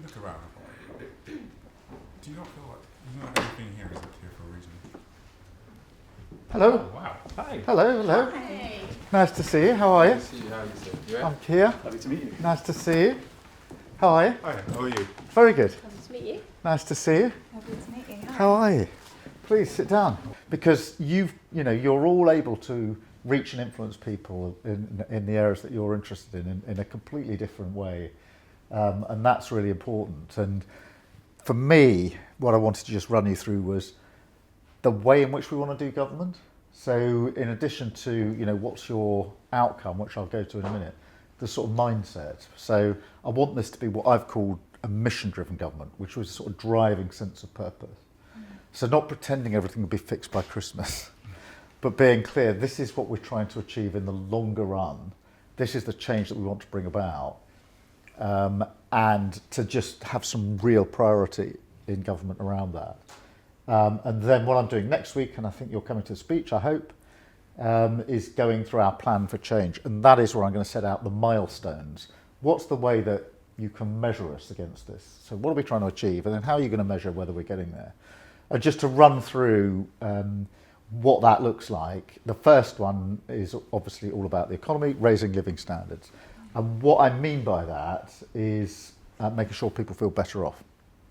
look around, do you not feel like everything here is up here for a reason? Hello. Oh, wow. Hi. Hello. Hey. Nice to see you. How are you? Nice to see you. How are you, sir? You all I'm right? here. Lovely to meet you. Nice to see you. How are you? Hi, how are you? Very good. Lovely to meet you. Nice to see you. Lovely to meet you. How are you? Please sit down. Because you're all able to reach and influence people in the areas that you're interested in a completely different way. And that's really important. And for me, what I wanted to just run you through was the way in which we want to do government. So in addition to, what's your outcome, which I'll go to in a minute, the sort of mindset. So I want this to be what I've called a mission-driven government, which was a sort of driving sense of purpose. So not pretending everything will be fixed by Christmas, but being clear, this is what we're trying to achieve in the longer run. This is the change that we want to bring about. And to just have some real priority in government around that. And then what I'm doing next week, and I think you're coming to a speech, I hope, is going through our plan for change. And that is where I'm going to set out the milestones. What's the way that you can measure us against this? So what are we trying to achieve? And then how are you going to measure whether we're getting there? And just to run through what that looks like, the first one is obviously all about the economy, raising living standards. And what I mean by that is making sure people feel better off,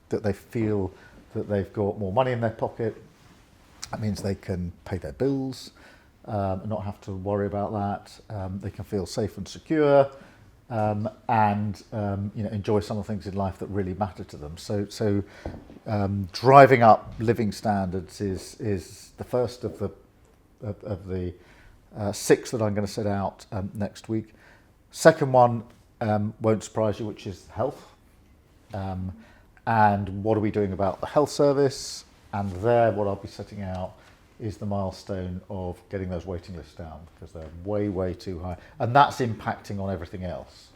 that they feel that they've got more money in their pocket. That means they can pay their bills, not have to worry about that. They can feel safe and secure, and enjoy some of the things in life that really matter to them. So driving up living standards is the first of the six that I'm going to set out next week. Second one won't surprise you, which is health. And what are we doing about the health service? And there, what I'll be setting out is the milestone of getting those waiting lists down, because they're way, way too high. And that's impacting on everything else.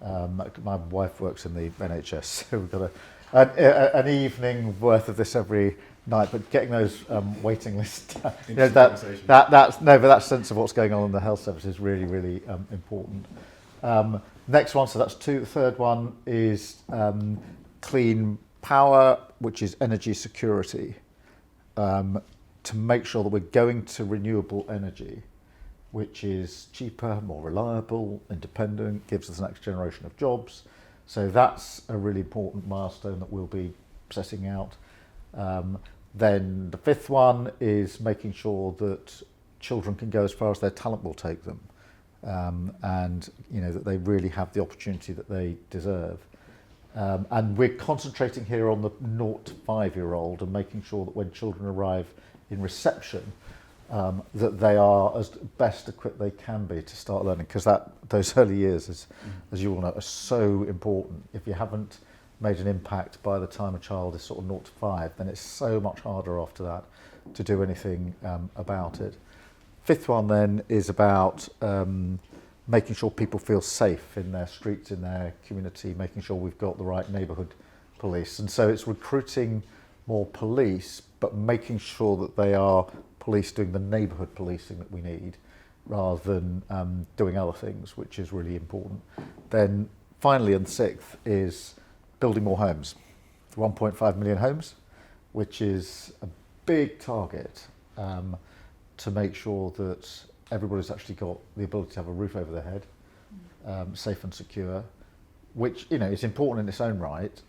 My wife works in the NHS, so we've got an evening worth of this every night, but getting those waiting lists down, that sense of what's going on in the health service is really, really important. Next one, so that's two. The third one is clean power, which is energy security, to make sure that we're going to renewable energy, which is cheaper, more reliable, independent, gives us the next generation of jobs. So that's a really important milestone that we'll be setting out. Then the fifth one is making sure that children can go as far as their talent will take them, and that they really have the opportunity that they deserve. And we're concentrating here on the 0 to 5-year-old and making sure that when children arrive in reception, that they are as best equipped they can be to start learning, because those early years, as you all know, are so important. If you haven't made an impact by the time a child is sort of 0 to 5, then it's so much harder after that to do anything about it. Fifth one then is about making sure people feel safe in their streets, in their community, making sure we've got the right neighbourhood police. And so it's recruiting more police, but making sure that they are police doing the neighbourhood policing that we need, rather than doing other things, which is really important. Then finally, and sixth, is building more homes. 1.5 million homes, which is a big target, to make sure that everybody's actually got the ability to have a roof over their head, safe and secure, which is important in its own right,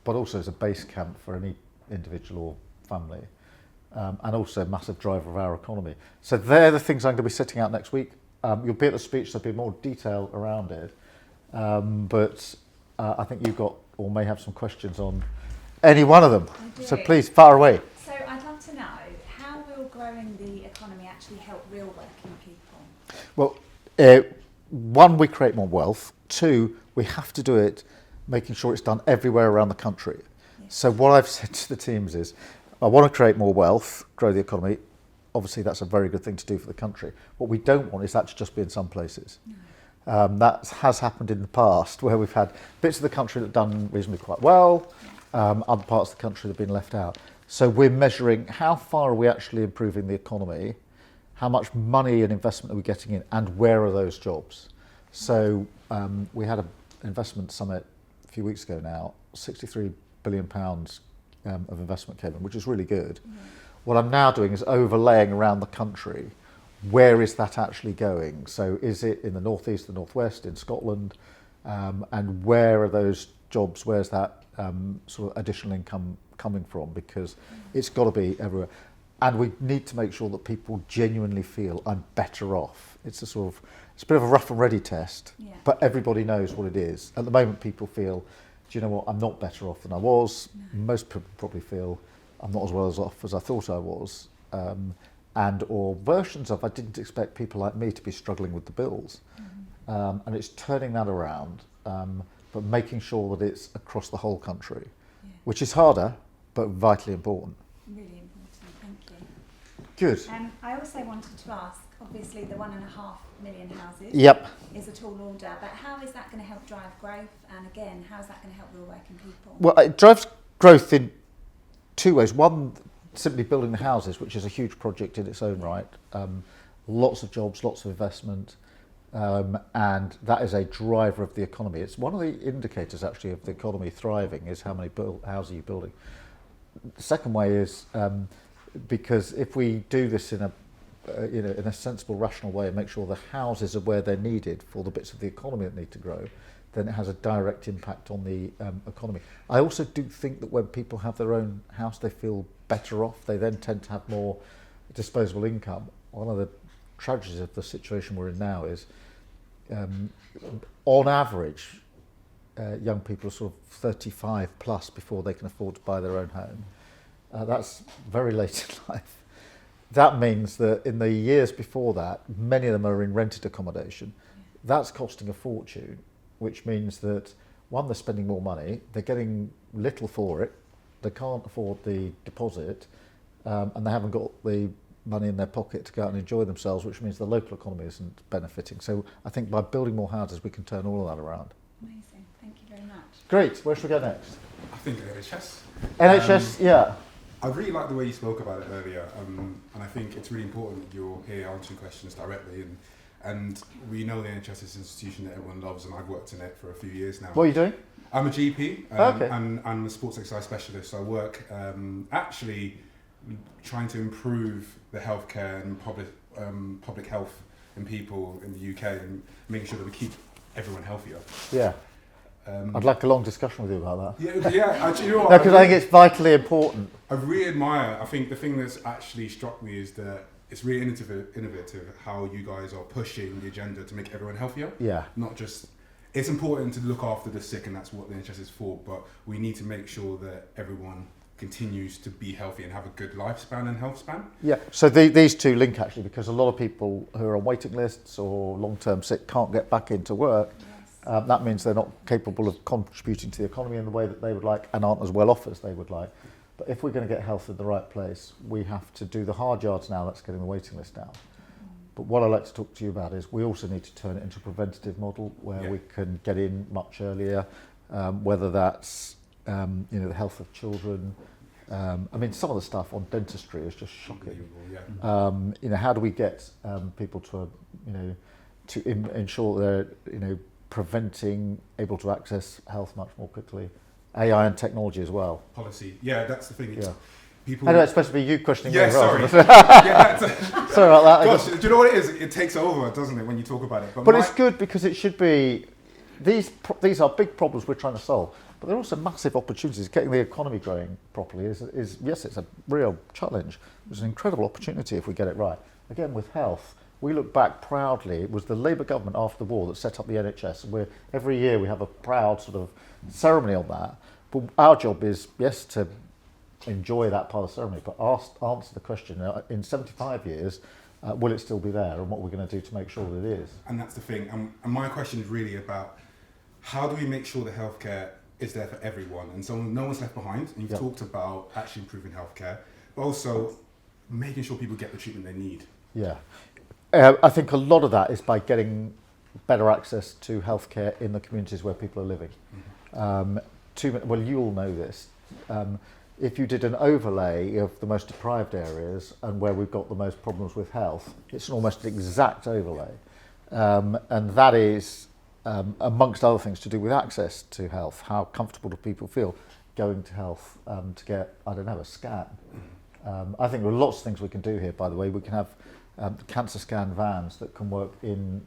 but also as a base camp for any individual or family, and also a massive driver of our economy. So they're the things I'm going to be setting out next week. You'll be at the speech, there'll be more detail around it, but I think you've got or may have some questions on any one of them. So please, fire away. So I'd love to know, how will growing the economy actually help real working people? Well, one, we create more wealth. Two, we have to do it making sure it's done everywhere around the country. Yes. So what I've said to the teams is, I want to create more wealth, grow the economy. Obviously, that's a very good thing to do for the country. What we don't want is that to just be in some places. No. That has happened in the past, where we've had bits of the country that have done reasonably quite well, other parts of the country that have been left out. So we're measuring how far are we actually improving the economy, how much money and investment are we getting in, and where are those jobs? So we had an investment summit a few weeks ago now, £63 billion of investment came in, which is really good. What I'm now doing is overlaying around the country, where is that actually going? So is it in the northeast, the northwest, in Scotland? And where are those jobs? Where's that sort of additional income coming from? Because it's got to be everywhere. And we need to make sure that people genuinely feel I'm better off. It's a bit of a rough and ready test, but everybody knows what it is. At the moment, people feel, do you know what, I'm not better off than I was. No. Most people probably feel I'm not as well off as I thought I was. And or versions of, I didn't expect people like me to be struggling with the bills. And it's turning that around, but making sure that it's across the whole country, which is harder, but vitally important. Really important, thank you. Good. I also wanted to ask, obviously the 1.5 million houses is a tall order, but how is that going to help drive growth? And again, how is that going to help real working people? Well, it drives growth in two ways. One, simply building the houses, which is a huge project in its own right. Lots of jobs, lots of investment, and that is a driver of the economy. It's one of the indicators actually of the economy thriving is how many houses you're building. The second way is because if we do this in a sensible, rational way and make sure the houses are where they're needed for the bits of the economy that need to grow, then it has a direct impact on the economy. I also do think that when people have their own house, they feel better off. They then tend to have more disposable income. One of the tragedies of the situation we're in now is, on average, young people are sort of 35 plus before they can afford to buy their own home. That's very late in life. That means that in the years before that, many of them are in rented accommodation. That's costing a fortune, which means that, one, they're spending more money, they're getting little for it, they can't afford the deposit, and they haven't got the money in their pocket to go out and enjoy themselves, which means the local economy isn't benefiting. So I think by building more houses, we can turn all of that around. Amazing, thank you very much. Great, where should we go next? I think NHS. NHS, yeah. I really like the way you spoke about it earlier, and I think it's really important that you're here answering questions directly. And we know the NHS is an institution that everyone loves, and I've worked in it for a few years now. What are you doing? I'm a GP, Okay. and I'm a sports exercise specialist. So I work actually trying to improve the healthcare and public health in people in the UK, and making sure that we keep everyone healthier. Yeah. I'd like a long discussion with you about that. Yeah. You know what? No, because I think it's vitally important. I really admire. I think the thing that's actually struck me is that it's really innovative how you guys are pushing the agenda to make everyone healthier. Yeah. Not just. It's important to look after the sick, and that's what the NHS is for. But we need to make sure that everyone continues to be healthy and have a good lifespan and health span. Yeah. So these two link actually, because a lot of people who are on waiting lists or long-term sick can't get back into work. That means they're not capable of contributing to the economy in the way that they would like, and aren't as well off as they would like. But if we're going to get health in the right place, we have to do the hard yards now, that's getting the waiting list down. But what I'd like to talk to you about is we also need to turn it into a preventative model where we can get in much earlier, whether that's the health of children. I mean, some of the stuff on dentistry is just shocking. How do we get people to ensure they're preventing, able to access health much more quickly? AI and technology as well. Policy, that's the thing. People. I know it's supposed to be you questioning me. Sorry. Sorry about that. Gosh, do you know what it is? It takes over, doesn't it, when you talk about it? But it's good because it should be. These are big problems we're trying to solve, but they're also massive opportunities. Getting the economy growing properly is yes, it's a real challenge. It's an incredible opportunity if we get it right. Again, with health, we look back proudly. It was the Labour government after the war that set up the NHS. And every year we have a proud sort of ceremony on that. But our job is, yes, to enjoy that part of the ceremony, but answer the question, in 75 years, will it still be there, and what we're going to do to make sure that it is. And that's the thing. And my question is really about how do we make sure that healthcare is there for everyone, and so no one's left behind. And you've talked about actually improving healthcare, but also making sure people get the treatment they need. Yeah. I think a lot of that is by getting better access to healthcare in the communities where people are living. Well, you all know this. If you did an overlay of the most deprived areas and where we've got the most problems with health, it's an almost exact overlay. And that is amongst other things, to do with access to health. How comfortable do people feel going to health to get, I don't know, a scan? I think there are lots of things we can do here, by the way. We can have cancer scan vans that can work in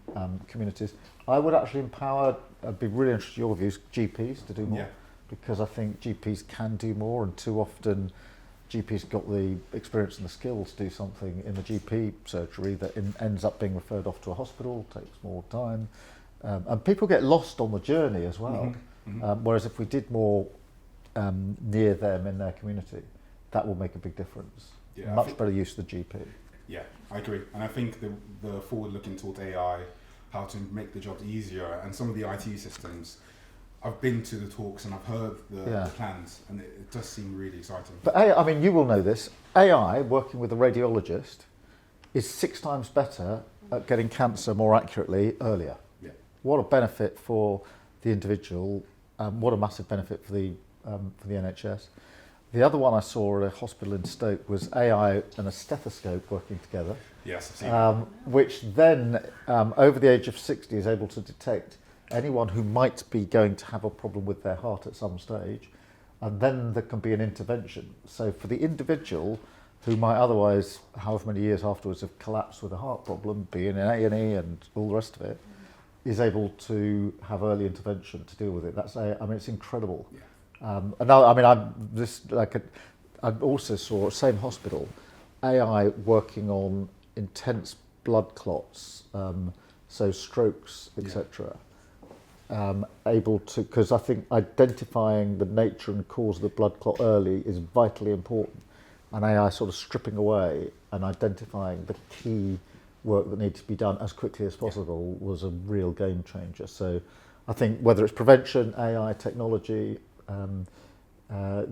communities. I would actually empower, I'd be really interested in your views, GPs to do more, because I think GPs can do more, and too often GPs got the experience and the skills to do something in the GP surgery that ends up being referred off to a hospital, takes more time, and people get lost on the journey as well. Whereas if we did more near them in their community, that will make a big difference. Much better use of the GP. Yeah, I agree. And I think the forward-looking towards AI, how to make the jobs easier, and some of the IT systems, I've been to the talks and I've heard the plans, and it does seem really exciting. But I mean, you will know this, AI, working with a radiologist, is 6 times better at getting cancer more accurately earlier. Yeah. What a benefit for the individual, what a massive benefit for the NHS. The other one I saw at a hospital in Stoke was AI and a stethoscope working together. Yes, I've seen which then, over the age of 60, is able to detect anyone who might be going to have a problem with their heart at some stage, and then there can be an intervention. So for the individual who might otherwise, however many years afterwards, have collapsed with a heart problem, be in an A&E and all the rest of it, is able to have early intervention to deal with it. I mean, it's incredible. Yeah. And now, I mean, I also saw, same hospital, AI working on intense blood clots, so strokes, etc. Able to, because I think identifying the nature and cause of the blood clot early is vitally important. And AI sort of stripping away and identifying the key work that needs to be done as quickly as possible was a real game changer. So I think whether it's prevention, AI, technology,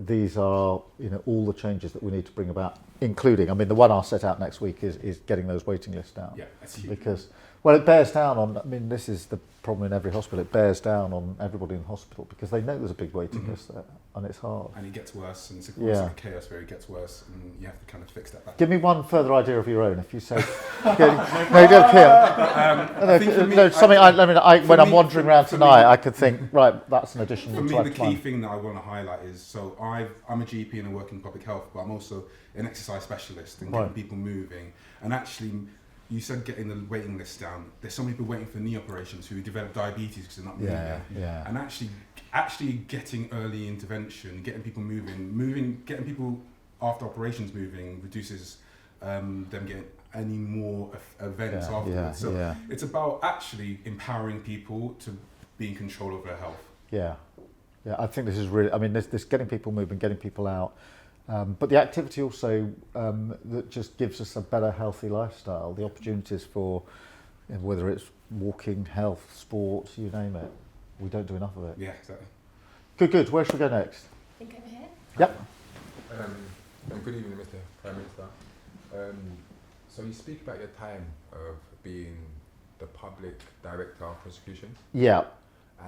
these are, all the changes that we need to bring about, including, I mean, the one I'll set out next week is getting those waiting lists down. Yeah, that's huge. Because, well, it bears down on, I mean, this is the problem in every hospital, it bears down on everybody in the hospital because they know there's a big waiting list there, and it's hard. And it gets worse, and it's like chaos where it gets worse, and you have to kind of fix that back. Give me one further idea of your own. If you say, something. When I'm wandering around tonight, I could think, right, that's an addition. For me, the key thing that I want to highlight is, so I'm a GP and I work in public health, but I'm also an exercise specialist and getting people moving. And actually, you said getting the waiting list down. There's so many people waiting for knee operations who develop diabetes because they're not moving. Yeah. And actually getting early intervention, getting people moving, getting people after operations moving reduces them getting any more events afterwards. So it's about actually empowering people to be in control of their health. Yeah, I think this is really, I mean, this getting people moving, getting people out, but the activity also that just gives us a better, healthy lifestyle, the opportunities for, whether it's walking, health, sport, you name it. We don't do enough of it. Yeah, exactly. Good. Where should we go next? I think over here. Yep. Good evening, Mr. Prime Minister. So you speak about your time of being the public director of prosecution. Yeah.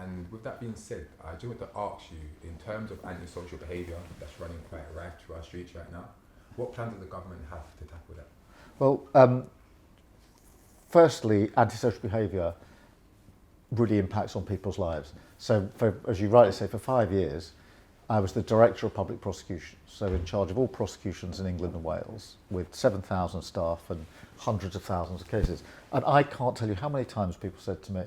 And with that being said, I do want to ask you, in terms of antisocial behaviour that's running quite rife through our streets right now, what plans does the government have to tackle that? Well, firstly, antisocial behaviour really impacts on people's lives. So, as you rightly say, for 5 years, I was the Director of Public Prosecution, so in charge of all prosecutions in England and Wales, with 7,000 staff and hundreds of thousands of cases. And I can't tell you how many times people said to me,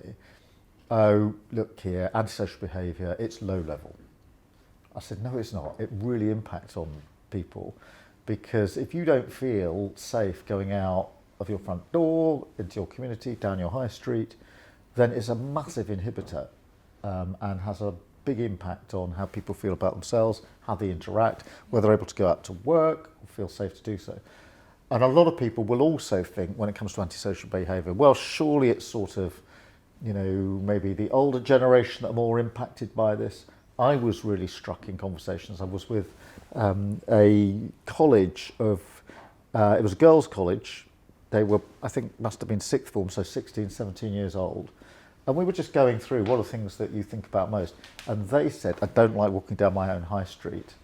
oh, look here, antisocial behaviour, it's low level. I said, no, it's not. It really impacts on people, because if you don't feel safe going out of your front door, into your community, down your high street, then it's a massive inhibitor and has a big impact on how people feel about themselves, how they interact, whether they're able to go out to work or feel safe to do so. And a lot of people will also think, when it comes to antisocial behaviour, well, surely it's sort of, maybe the older generation that are more impacted by this. I was really struck in conversations. I was with a college of, it was a girls' college. They were, I think, must have been sixth form, so 16, 17 years old. And we were just going through what are things that you think about most. And they said, I don't like walking down my own high street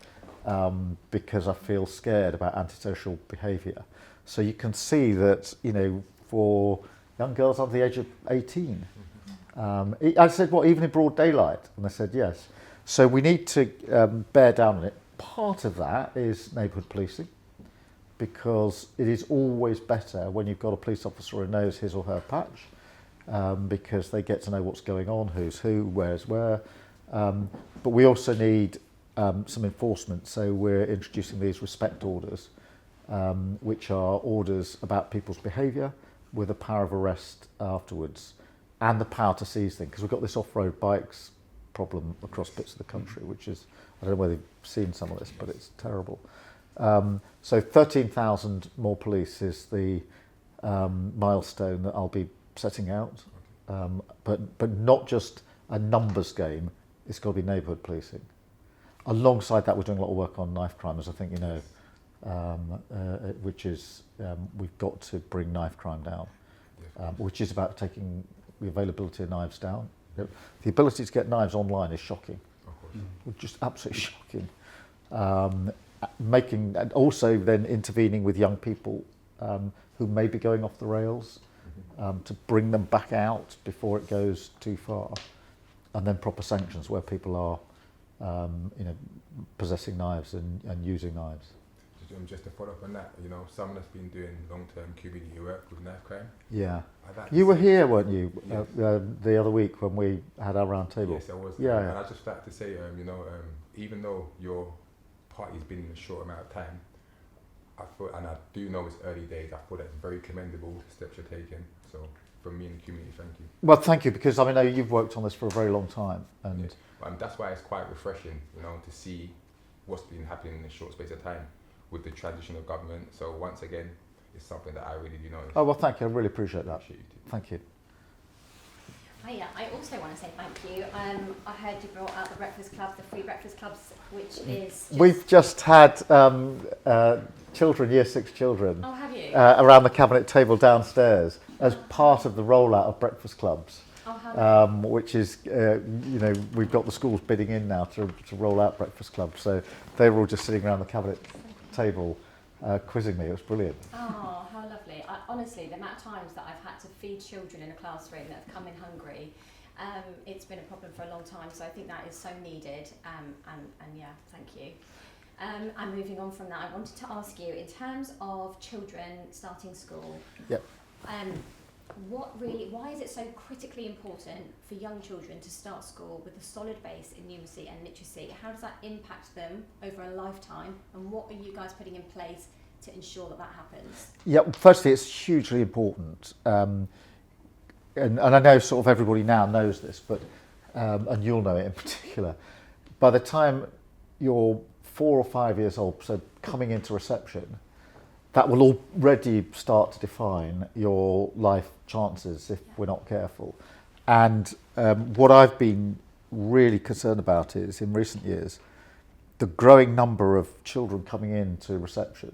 because I feel scared about antisocial behaviour. So you can see that, for young girls under the age of 18, I said, what, even in broad daylight? And they said, yes. So we need to bear down on it. Part of that is neighbourhood policing, because it is always better when you've got a police officer who knows his or her patch, because they get to know what's going on, who's who, where's where. But we also need some enforcement. So we're introducing these respect orders, which are orders about people's behaviour with a power of arrest afterwards and the power to seize things. Because we've got this off-road bikes problem across bits of the country, which is, I don't know whether you've seen some of this, but it's terrible. So 13,000 more police is the milestone that I'll be setting out. But not just a numbers game, it's got to be neighbourhood policing. Alongside that, we're doing a lot of work on knife crime, as I think you know, which is we've got to bring knife crime down, which is about taking the availability of knives down. The ability to get knives online is shocking, just absolutely shocking. Making and also then intervening with young people who may be going off the rails, to bring them back out before it goes too far, and then proper sanctions where people are, possessing knives and using knives. Just to follow up on that, someone that's been doing long-term community work with knife crime. Yeah. You were here, weren't you, yes. The other week when we had our round table? Yes, I was. Yeah. And I just like to say, even though your party's been in a short amount of time, I thought, and I do know it's early days, I thought that's very commendable, the steps you're taking. So from me and the community, thank you. Well, thank you, because I know you've worked on this for a very long time. And that's why it's quite refreshing, to see what's been happening in a short space of time with the transition of government. So once again, it's something that I really do notice. Oh, well, thank you. I really appreciate that. Appreciate you too. Thank you. Hiya, I also want to say thank you. I heard you brought out the breakfast clubs, the free breakfast clubs, which is... We've just had children, year 6 children, oh, have you? Around the cabinet table downstairs as part of the rollout of breakfast clubs. Oh, how which is, we've got the schools bidding in now to roll out breakfast clubs. So they were all just sitting around the cabinet table quizzing me. It was brilliant. Oh, how lovely. Honestly, the amount of times that I've had to feed children in a classroom that have come in hungry, it's been a problem for a long time. So I think that is so needed. And yeah, thank you. And moving on from that, I wanted to ask you, in terms of children starting school, Yep. Why is it so critically important for young children to start school with a solid base in numeracy and literacy? How does that impact them over a lifetime, and what are you guys putting in place to ensure that happens? Yeah, firstly, it's hugely important, and I know sort of everybody now knows this, but and you'll know it in particular. By the time you're 4 or 5 years old, so coming into reception, that will already start to define your life chances if we're not careful. And what I've been really concerned about is, in recent years, the growing number of children coming into reception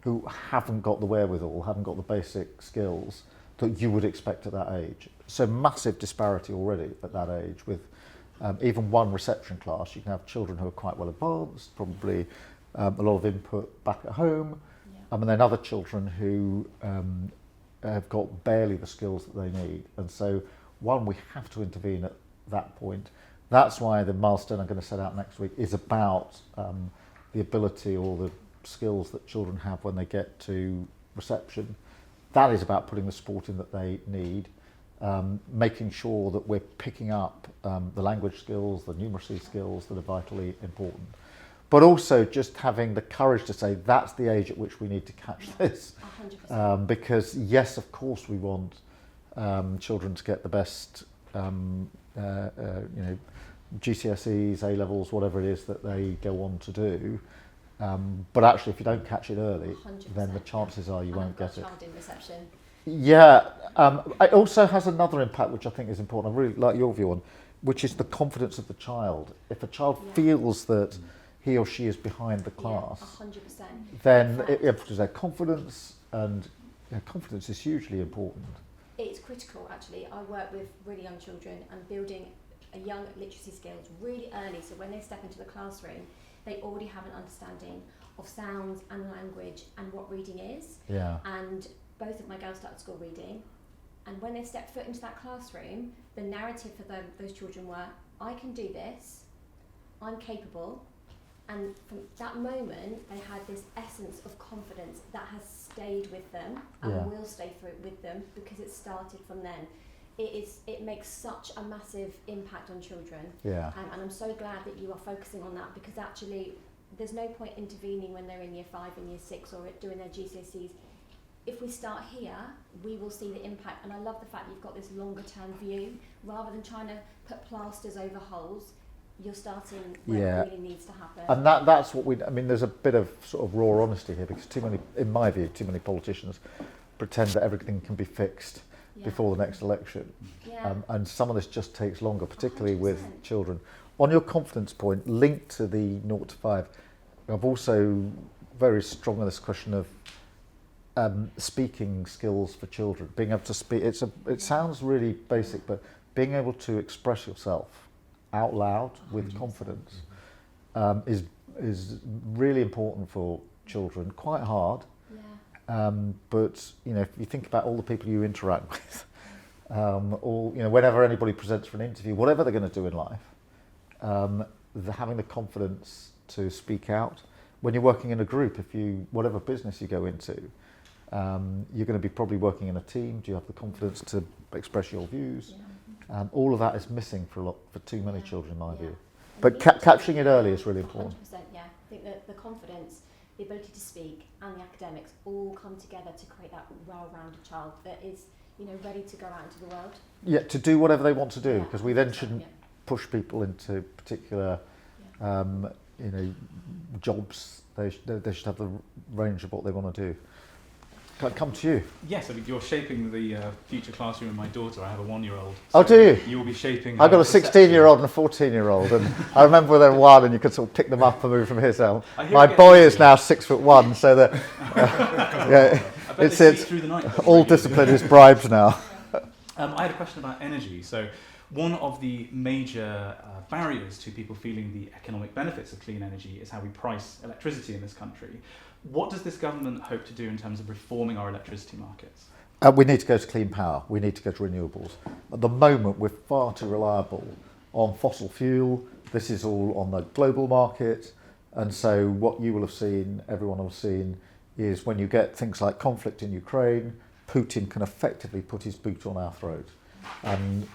who haven't got the wherewithal, haven't got the basic skills that you would expect at that age. So massive disparity already at that age with even one reception class. You can have children who are quite well advanced, probably a lot of input back at home, and then other children who have got barely the skills that they need. And so, we have to intervene at that point. That's why the milestone I'm going to set out next week is about the ability or the skills that children have when they get to reception. That is about putting the support in that they need, making sure that we're picking up the language skills, the numeracy skills that are vitally important. But also just having the courage to say that's the age at which we need to catch this. 100%. Because yes, of course we want children to get the best, GCSEs, A-levels, whatever it is that they go on to do. But actually, if you don't catch it early, 100%. then the chances are you won't get it. Child in reception. Yeah. It also has another impact, which I think is important. I really like your view on, which is the confidence of the child. If a child feels that he or she is behind the class, 100%. then it improves their confidence, and confidence is hugely important. It's critical, actually. I work with really young children and building a young literacy skills really early, so when they step into the classroom, they already have an understanding of sounds and language and what reading is. Yeah. And both of my girls started school reading, and when they step foot into that classroom, the narrative for those children were, I can do this, I'm capable, and from that moment they had this essence of confidence that has stayed with them and will stay with them because it started from then. It makes such a massive impact on children, and I'm so glad that you are focusing on that, because actually there's no point intervening when they're in year 5 and year 6 or doing their GCSEs. If we start here, we will see the impact, and I love the fact you've got this longer term view rather than trying to put plasters over holes. You're starting where it really needs to happen. And that's what there's a bit of sort of raw honesty here, because in my view, too many politicians pretend that everything can be fixed before the next election. And some of this just takes longer, particularly 100%. With children. On your confidence point, linked to the 0 to 5, I'm also very strong on this question of speaking skills for children. Being able to speak, it sounds really basic, but being able to express yourself out loud with confidence is really important for children. Quite hard. But if you think about all the people you interact with, whenever anybody presents for an interview, whatever they're going to do in life, having the confidence to speak out. When you're working in a group, whatever business you go into, you're going to be probably working in a team. Do you have the confidence to express your views? All of that is missing for too many children, in my view. But capturing it early is really important. 100%, I think that the confidence, the ability to speak, and the academics all come together to create that well-rounded child that is, ready to go out into the world. Yeah, to do whatever they want to do, because we then shouldn't push people into particular, jobs. They should have the range of what they want to do. Can I come to you? Yes, you're shaping the future classroom of my daughter. I have a 1-year-old. So do you? You will be shaping. I've got a 16-year-old and a 14-year-old, and I remember when they were 1, and you could sort of pick them up and move from here. So my boy is now 6'1", so that it's through the night. All discipline is bribed now. I had a question about energy. So one of the major barriers to people feeling the economic benefits of clean energy is how we price electricity in this country. What does this government hope to do in terms of reforming our electricity markets? We need to go to clean power. We need to go to renewables. At the moment, we're far too reliable on fossil fuel. This is all on the global market. And so what you will have seen, everyone will have seen, is when you get things like conflict in Ukraine, Putin can effectively put his boot on our throat. And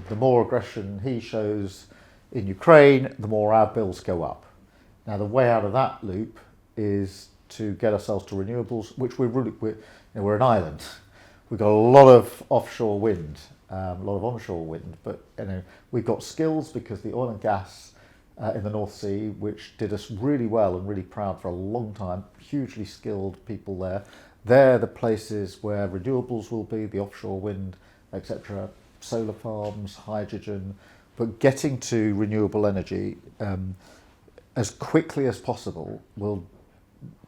the more aggression he shows in Ukraine, the more our bills go up. Now, the way out of that loop is to get ourselves to renewables, which we're an island. We've got a lot of offshore wind, a lot of onshore wind, but we've got skills because the oil and gas in the North Sea, which did us really well and really proud for a long time, hugely skilled people there. They're the places where renewables will be, the offshore wind, etc., solar farms, hydrogen, but getting to renewable energy as quickly as possible will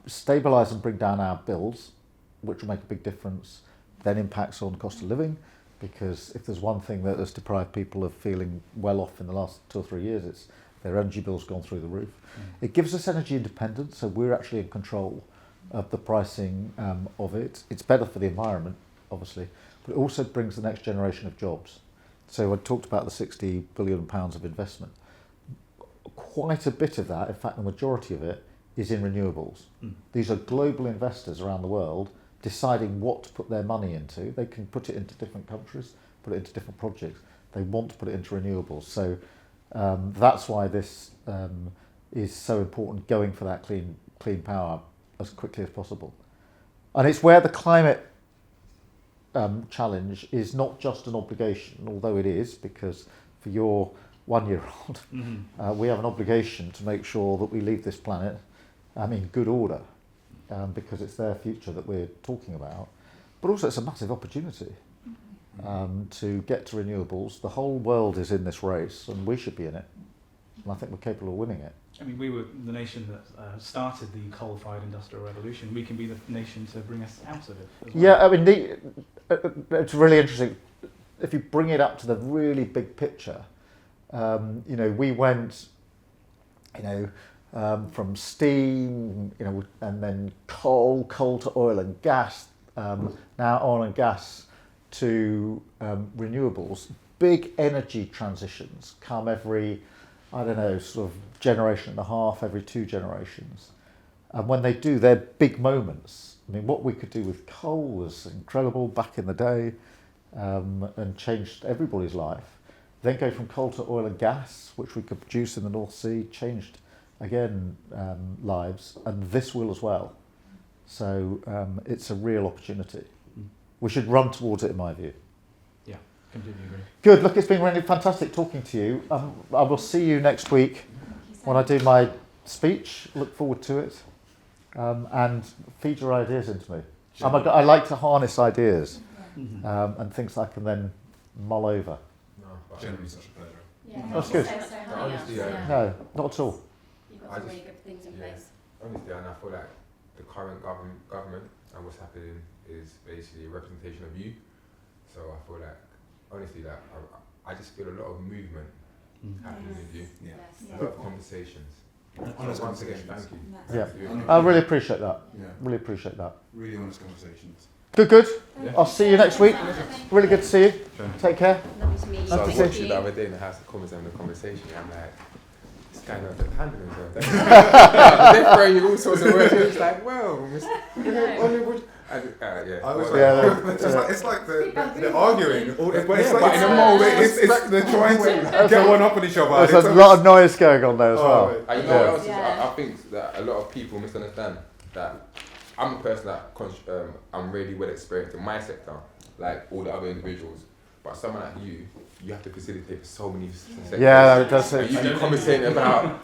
stabilise and bring down our bills, which will make a big difference, then impacts on cost of living, because if there's one thing that has deprived people of feeling well off in the last 2 or 3 years, it's their energy bills gone through the roof. It gives us energy independence, so we're actually in control of the pricing of it. It's better for the environment, obviously, but it also brings the next generation of jobs. So I talked about the £60 billion of investment. Quite a bit of that, in fact the majority of it, is in renewables. These are global investors around the world deciding what to put their money into. They can put it into different countries, put it into different projects. They want to put it into renewables. So that's why this is so important, going for that clean power as quickly as possible. And it's where the climate challenge is not just an obligation, although it is, because for your 1-year-old, we have an obligation to make sure that we leave this planet in good order, because it's their future that we're talking about. But also it's a massive opportunity to get to renewables. The whole world is in this race and we should be in it. And I think we're capable of winning it. We were the nation that started the coal-fired industrial revolution. We can be the nation to bring us out of it as well. Yeah, it's really interesting. If you bring it up to the really big picture, we went, from steam, and then coal to oil and gas, now oil and gas to renewables, big energy transitions come every, I don't know, sort of generation and a half, every 2 generations. And when they do, they're big moments. I mean, what we could do with coal was incredible back in the day, and changed everybody's life. Then go from coal to oil and gas, which we could produce in the North Sea, changed, again, lives, and this will as well. So it's a real opportunity. We should run towards it, in my view. Yeah, completely agree. Good. Look, it's been really fantastic talking to you. I will see you next week when I do my speech. Look forward to it. And feed your ideas into me. I like to harness ideas and things I can then mull over. Generally such a pleasure. Yeah. That's good. Honestly, No, not at all. You've got some really good things in place. Honestly, and I feel like the current government and what's happening is basically a representation of you. So I feel like, honestly, like I just feel a lot of movement happening with you. Yeah. Yes. A lot of conversations. Honest So once again, conversations. thank you. Yeah. Thank you. I really appreciate that. Yeah. Really appreciate that. Really honest conversations. Good. Yeah. I'll see you next week. Really good to see you. Take care. Lovely to meet you. So I Nice was to see watching the other day in the House of Commons having a conversation. I'm like, this guy knows the handling himself. They're throwing you all sorts of words. It's like, well, Mr. And, yeah. I was it's like they're arguing. But it's like in a mode. They're trying to get one up on each other. There's a lot of noise going on there as well. And you know what else is, I think that a lot of people misunderstand that I'm a person that I'm really well experienced in my sector, like all the other individuals. But someone like you have to facilitate for so many sectors. Yeah, it does. And you conversating about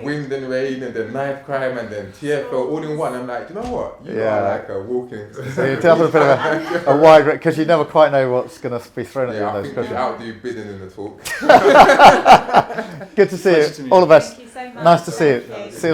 wind and rain and then knife crime and then TFL all in one. I'm like, you know what? You are like a walking. So you have a bit of a wide range, because you never quite know what's going to be thrown at you in I those think questions. you outdo bidding in the talk. Good to see Pleasure to you. meet All the best. Thank you so much. Nice to see you. Thank you. See you